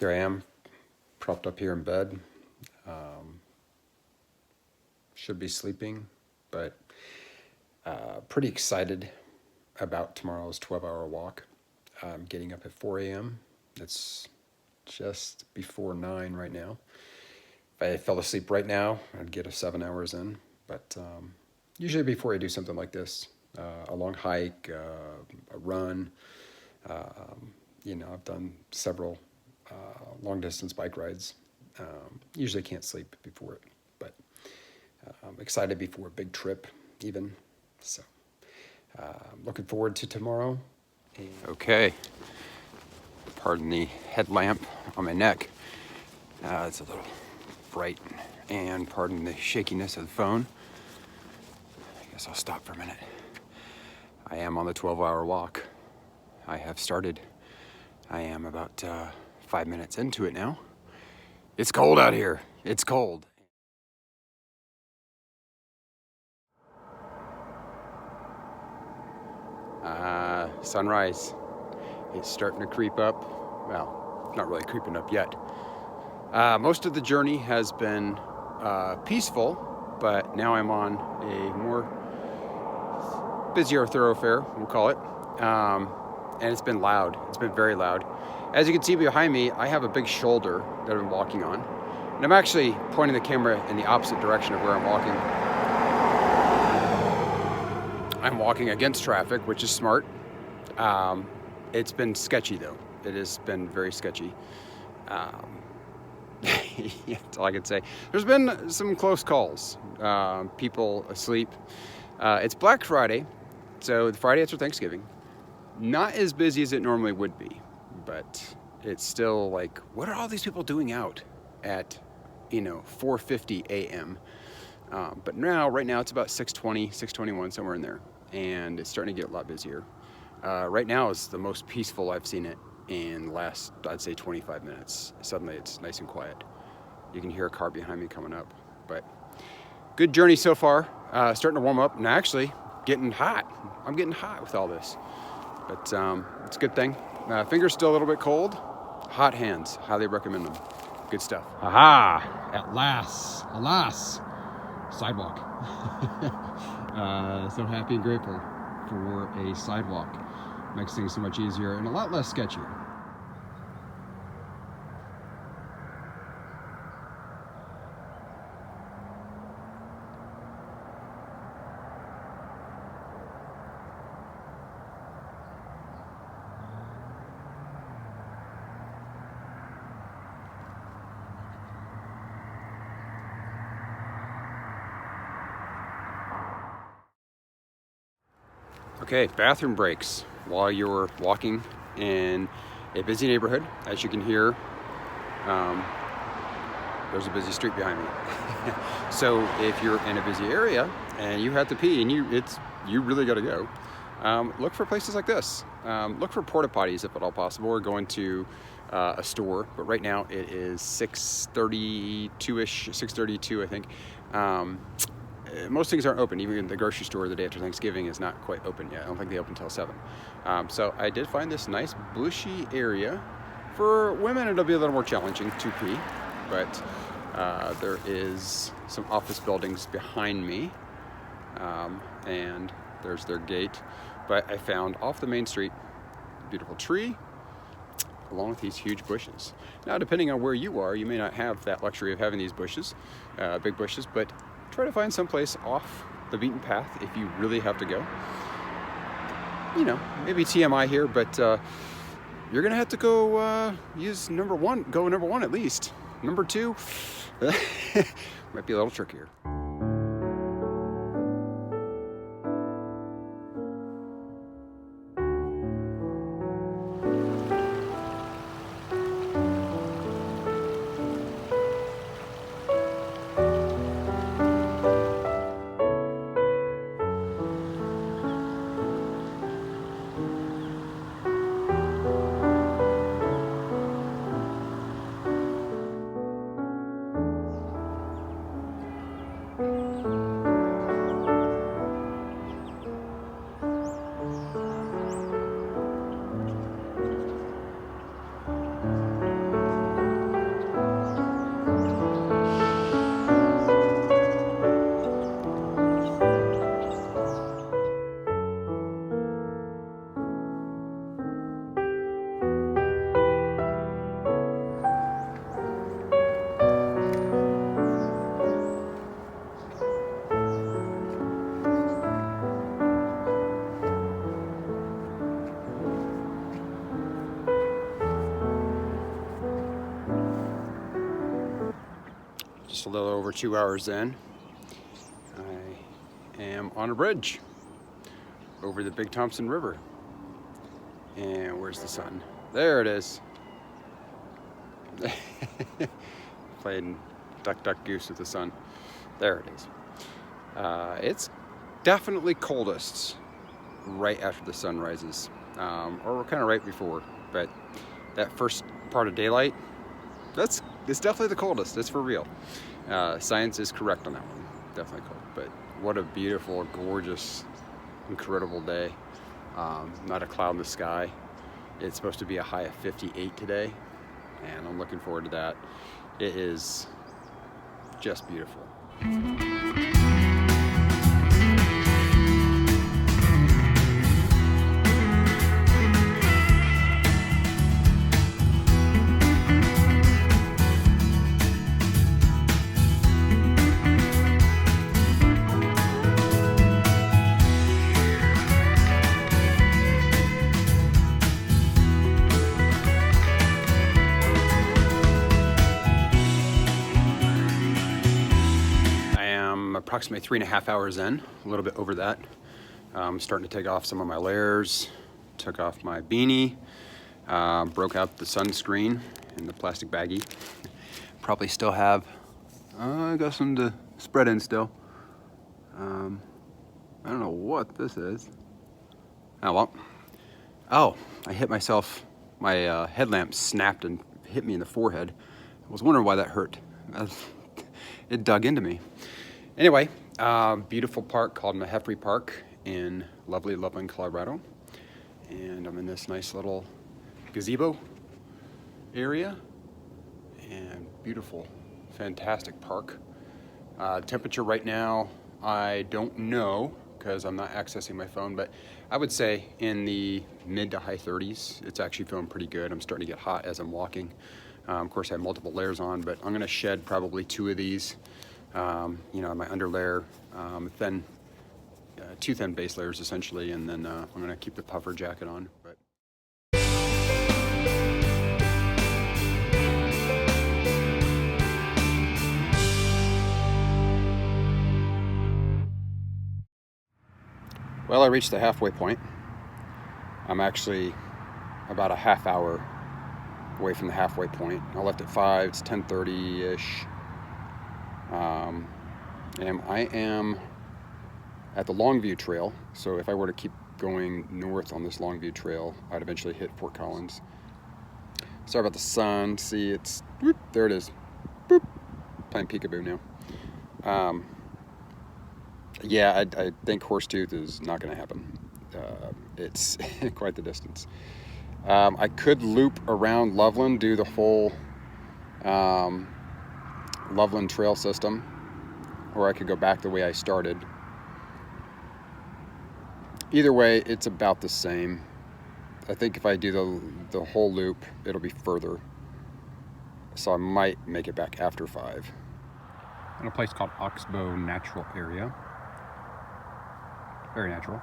Here I am, propped up here in bed. Should be sleeping, but pretty excited about tomorrow's 12-hour walk. I'm getting up at 4 a.m. It's just before 9 right now. If I fell asleep right now, I'd get 7 hours in. But usually before I do something like this, a long hike, a run, I've done several long distance bike rides. Usually can't sleep before it, but I'm excited before a big trip even. So looking forward to tomorrow. Okay, pardon the headlamp on my neck. It's a little bright, and pardon the shakiness of the phone. I guess I'll stop for a minute. I am on the 12-hour walk. I have started. I am about 5 minutes into it now. It's cold out here. It's cold. Sunrise. It's starting to creep up. Well, not really creeping up yet. Most of the journey has been peaceful, but now I'm on a more busier thoroughfare, we'll call it. And it's been loud. It's been very loud. As you can see behind me, I have a big shoulder that I've been walking on. And I'm actually pointing the camera in the opposite direction of where I'm walking. I'm walking against traffic, which is smart. It's been sketchy though. It has been very sketchy. That's all I can say. There's been some close calls. People asleep. It's Black Friday, so the Friday after Thanksgiving. Not as busy as it normally would be, but it's still like, what are all these people doing out at, 4:50 a.m.? But right now it's about 6:20, 6:21, somewhere in there, and it's starting to get a lot busier. Right now is the most peaceful I've seen it in the last, I'd say, 25 minutes. Suddenly it's nice and quiet. You can hear a car behind me coming up, but good journey so far. Starting to warm up, and actually getting hot. I'm getting hot with all this, but it's a good thing. Fingers still a little bit cold. Hot hands, highly recommend them. Good stuff. Aha! At last, alas, sidewalk. So happy and grateful for a sidewalk. Makes things so much easier and a lot less sketchier. Okay, bathroom breaks while you're walking in a busy neighborhood. As you can hear, there's a busy street behind me. So if you're in a busy area and you have to pee and you really gotta go, look for places like this. Look for porta potties if at all possible, or going to a store. But right now it is 6:32-ish, 6:32 I think. Most things aren't open. Even the grocery store the day after Thanksgiving is not quite open yet. I don't think they open until 7. So I did find this nice bushy area. For women, it'll be a little more challenging to pee, but there is some office buildings behind me, and there's their gate. But I found off the main street a beautiful tree along with these huge bushes. Now, depending on where you are, you may not have that luxury of having these bushes, big bushes, but try to find someplace off the beaten path if you really have to go. Maybe TMI here, but you're gonna have to go use number one at least. Number 2 might be a little trickier. Just a little over 2 hours in, I am on a bridge over the Big Thompson River. And where's the sun? There it is. Playing duck, duck, goose with the sun. There it is. It's definitely coldest right after the sun rises, or kind of right before. But that first part of daylight, it's definitely the coldest. It's for real. Science is correct on that one. Definitely cold. But what a beautiful, gorgeous, incredible day. Not a cloud in the sky. It's supposed to be a high of 58 today, and I'm looking forward to that. It is just beautiful. Approximately 3.5 hours in, a little bit over that. I'm starting to take off some of my layers, took off my beanie, broke out the sunscreen in the plastic baggie. Probably still have, I got some to spread in still. I don't know what this is. Oh well. Oh, I hit myself, my headlamp snapped and hit me in the forehead. I was wondering why that hurt. It dug into me. Anyway, beautiful park called Mehefre Park in lovely Loveland, Colorado. And I'm in this nice little gazebo area. And beautiful, fantastic park. Temperature right now, I don't know because I'm not accessing my phone, but I would say in the mid to high 30s. It's actually feeling pretty good. I'm starting to get hot as I'm walking. Of course, I have multiple layers on, but I'm gonna shed probably 2 of these. You know, my under layer, thin, 2 thin base layers essentially, and then I'm gonna keep the puffer jacket on. But well, I reached the halfway point. I'm actually about a half hour away from the halfway point. I left at 5, it's 10:30-ish. And I am at the Longview Trail, so if I were to keep going north on this Longview Trail, I'd eventually hit Fort Collins. Sorry about the sun. See, it's, whoop, there it is. Boop. Playing peekaboo now. Yeah, I think Horsetooth is not going to happen. It's quite the distance. I could loop around Loveland, do the whole Loveland Trail system, or I could go back the way I started. Either way, it's about the same. I think if I do the whole loop, it'll be further. So I might make it back after 5. In a place called Oxbow Natural Area. Very natural.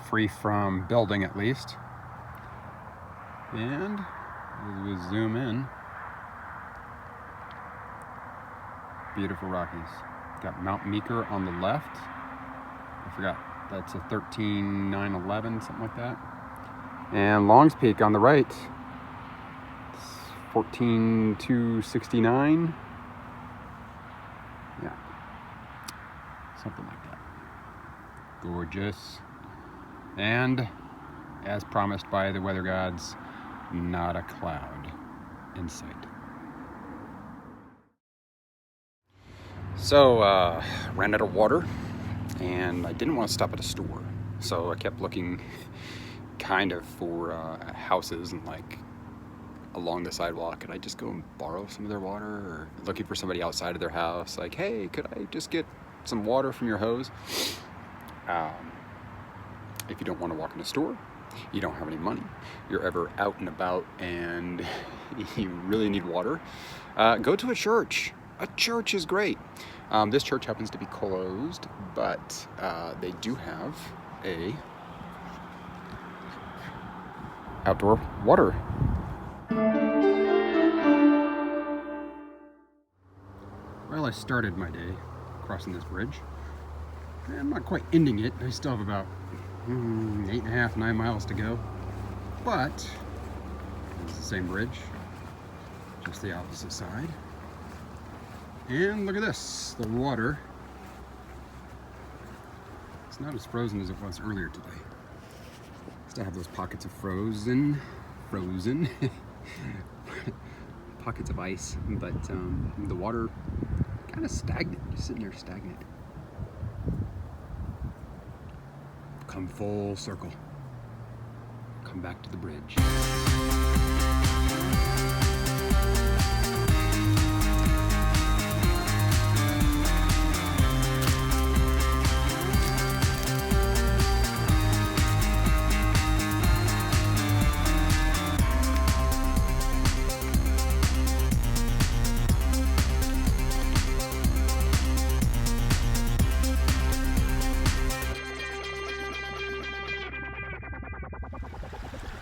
Free from building at least. And as we zoom in, beautiful Rockies. Got Mount Meeker on the left. I forgot, that's a 13,911, something like that. And Long's Peak on the right. It's 14,269. Yeah, something like that. Gorgeous. And as promised by the weather gods, not a cloud in sight. So, ran out of water, and I didn't want to stop at a store. So I kept looking kind of for houses and like along the sidewalk. Could I just go and borrow some of their water? Or looking for somebody outside of their house, like, hey, could I just get some water from your hose? If you don't want to walk in a store, you don't have any money, you're ever out and about and you really need water, go to a church. A church is great. This church happens to be closed, but they do have a outdoor water. Well, I started my day crossing this bridge. I'm not quite ending it. I still have about 8.5, 9 miles to go. But it's the same bridge, just the opposite side. And look at this, the water. It's not as frozen as it was earlier today. Still have those pockets of frozen pockets of ice, but the water kind of stagnant, just sitting there stagnant. Come full circle. Come back to the bridge.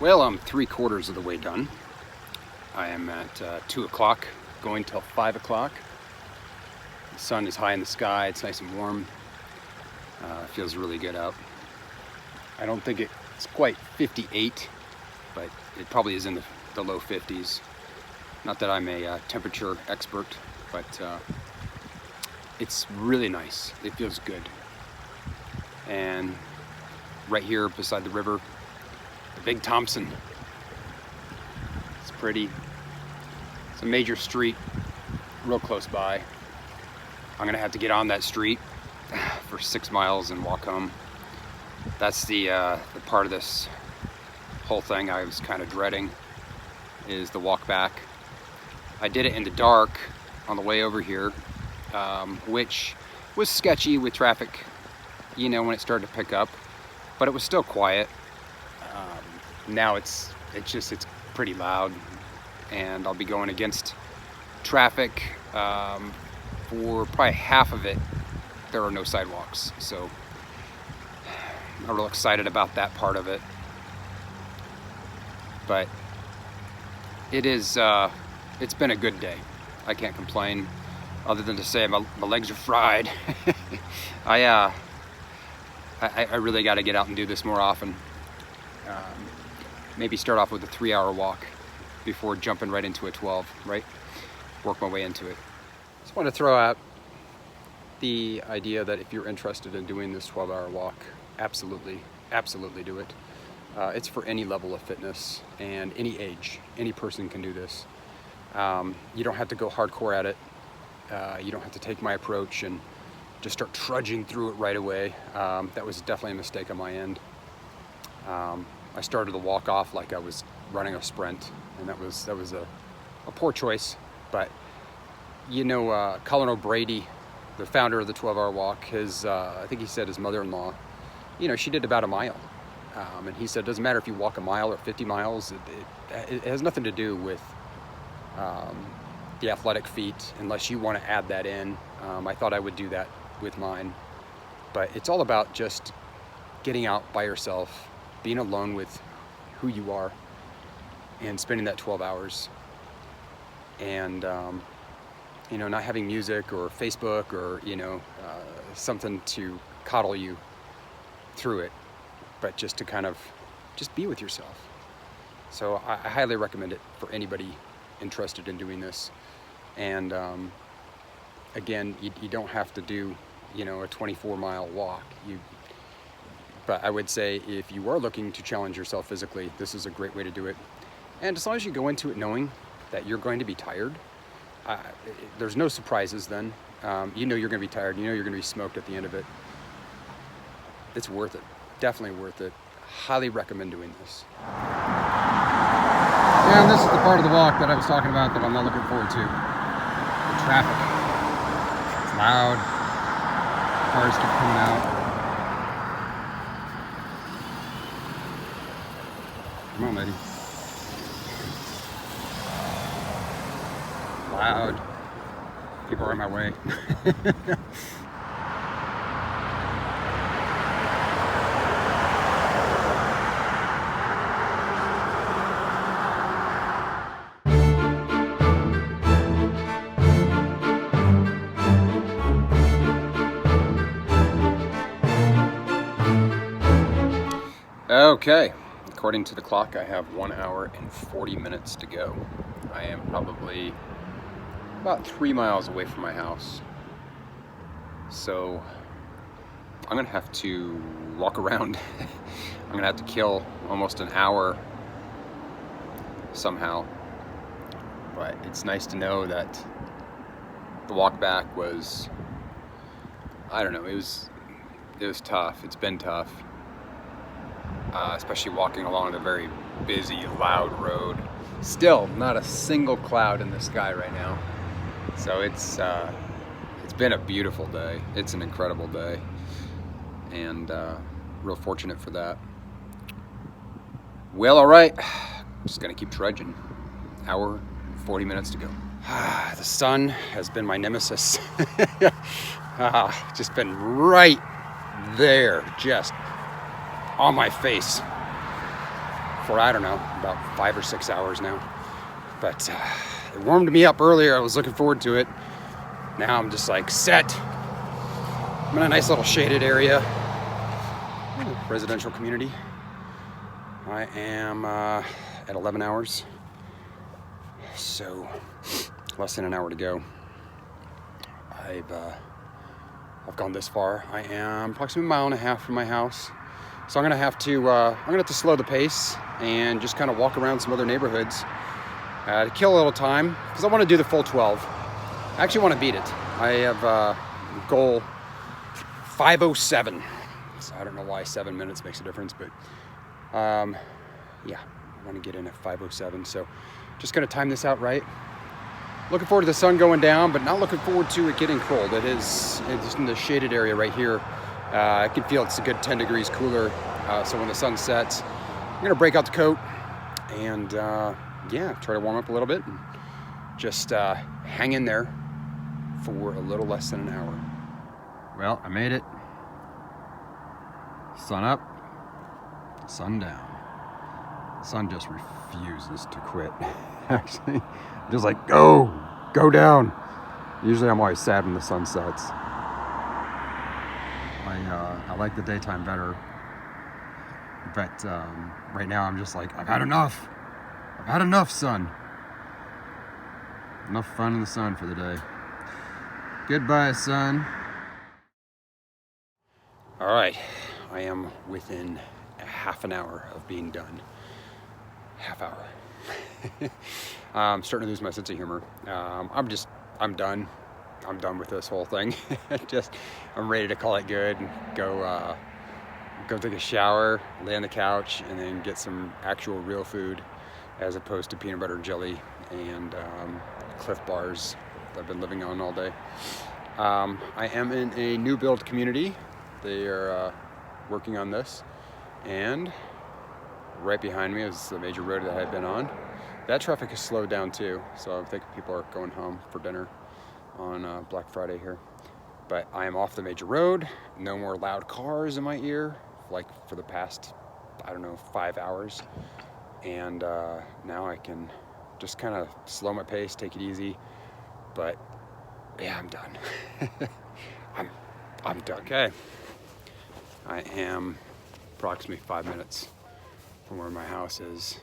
Well, I'm 3/4 of the way done. I am at 2 o'clock, going till 5 o'clock. The sun is high in the sky, it's nice and warm. Feels really good out. I don't think it's quite 58, but it probably is in the low 50s. Not that I'm a temperature expert, but it's really nice. It feels good. And right here beside the river, the Big Thompson. It's pretty. It's a major street real close by. I'm gonna have to get on that street for 6 miles and walk home. That's the part of this whole thing I was kind of dreading, is the walk back. I did it in the dark on the way over here, which was sketchy with traffic, you know, when it started to pick up, but it was still quiet. Now it's pretty loud, and I'll be going against traffic. For probably half of it, there are no sidewalks, so I'm real excited about that part of it. But it is, it's been a good day. I can't complain, other than to say my legs are fried. I really got to get out and do this more often. Maybe start off with a 3-hour walk before jumping right into a 12, right? Work my way into it. Just want to throw out the idea that if you're interested in doing this 12-hour walk, absolutely do it. It's for any level of fitness and any age. Any person can do this. You don't have to go hardcore at it. You don't have to take my approach and just start trudging through it right away. That was definitely a mistake on my end. I started the walk off like I was running a sprint, and that was a poor choice. But you know, Colin O'Brady, the founder of the 12-hour walk, I think he said his mother-in-law, you know, she did about a mile, and he said it doesn't matter if you walk a mile or 50 miles. It has nothing to do with the athletic feat, unless you want to add that in. I thought I would do that with mine, but it's all about just getting out by yourself, being alone with who you are, and spending that 12 hours. And, you know, not having music or Facebook or, you know, something to coddle you through it, but just to kind of just be with yourself. So I highly recommend it for anybody interested in doing this. And again, you don't have to do, you know, a 24-mile walk. But I would say if you are looking to challenge yourself physically, this is a great way to do it. And as long as you go into it knowing that you're going to be tired, there's no surprises then. You know you're going to be tired. You know you're going to be smoked at the end of it. It's worth it. Definitely worth it. Highly recommend doing this. And this is the part of the walk that I was talking about that I'm not looking forward to. The traffic. It's loud. Cars keep coming out. Come on, lady. Loud. People are in my way. Okay, according to the clock, I have 1 hour and 40 minutes to go. I am probably about 3 miles away from my house. So I'm gonna have to walk around. I'm gonna have to kill almost an hour somehow. But it's nice to know that the walk back was, I don't know, it was tough. It's been tough. Especially walking along a very busy, loud road. Still, not a single cloud in the sky right now. So it's been a beautiful day. It's an incredible day, and real fortunate for that. Well, all right, just gonna keep trudging. Hour, 40 minutes to go. The sun has been my nemesis. Just been right there, just on my face for, I don't know, about 5 or 6 hours now. But it warmed me up earlier. I was looking forward to it. Now I'm just like set. I'm in a nice little shaded area, residential community. I am at 11 hours, so less than an hour to go. I've gone this far. I am approximately 1.5 miles from my house. So I'm gonna have to slow the pace and just kind of walk around some other neighborhoods to kill a little time, because I want to do the full 12. I actually want to beat it. I have goal 5:07. So I don't know why 7 minutes makes a difference, but yeah, I want to get in at 5:07. So just gonna time this out right. Looking forward to the sun going down, but not looking forward to it getting cold. It's in the shaded area right here. I can feel it's a good 10 degrees cooler. So when the sun sets, I'm gonna break out the coat and yeah, try to warm up a little bit and just hang in there for a little less than an hour. Well, I made it. Sun up, sun down. The sun just refuses to quit. Actually, just like, go down. Usually I'm always sad when the sun sets. I like the daytime better, but right now I'm just like, I've had enough. I've had enough sun. Enough fun in the sun for the day. Goodbye, sun. All right, I am within a half an hour of being done. Half hour. I'm starting to lose my sense of humor. I'm done. I'm done with this whole thing. I'm ready to call it good and go take a shower, lay on the couch, and then get some actual real food, as opposed to peanut butter and jelly and Cliff Bars that I've been living on all day. I am in a new build community. They are working on this, and right behind me is the major road that I've been on. That traffic has slowed down too, so I think people are going home for dinner on Black Friday here. But I am off the major road. No more loud cars in my ear, like for the past, I don't know, 5 hours. And now I can just kind of slow my pace, take it easy. But yeah, I'm done. I'm done. Okay. I am approximately 5 minutes from where my house is.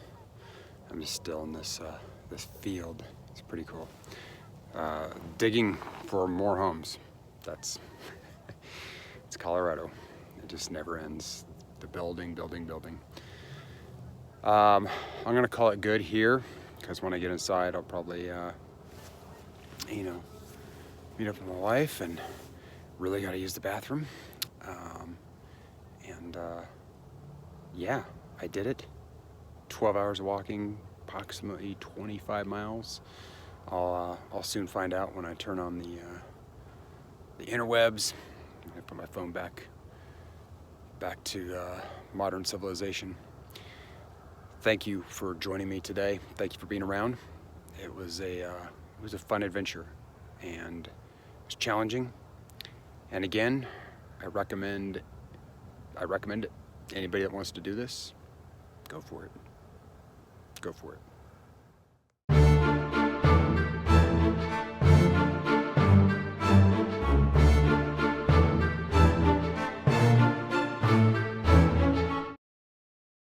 I'm just still in this field. It's pretty cool. Digging for more homes. It's Colorado. It just never ends. The building. I'm gonna call it good here, because when I get inside, I'll probably, meet up with my wife, and really gotta use the bathroom. Yeah, I did it. 12 hours of walking, approximately 25 miles. I'll soon find out when I turn on the interwebs. I put my phone back to modern civilization. Thank you for joining me today. Thank you for being around. It was a fun adventure, and it was challenging. And again, I recommend it. Anybody that wants to do this, go for it. Go for it.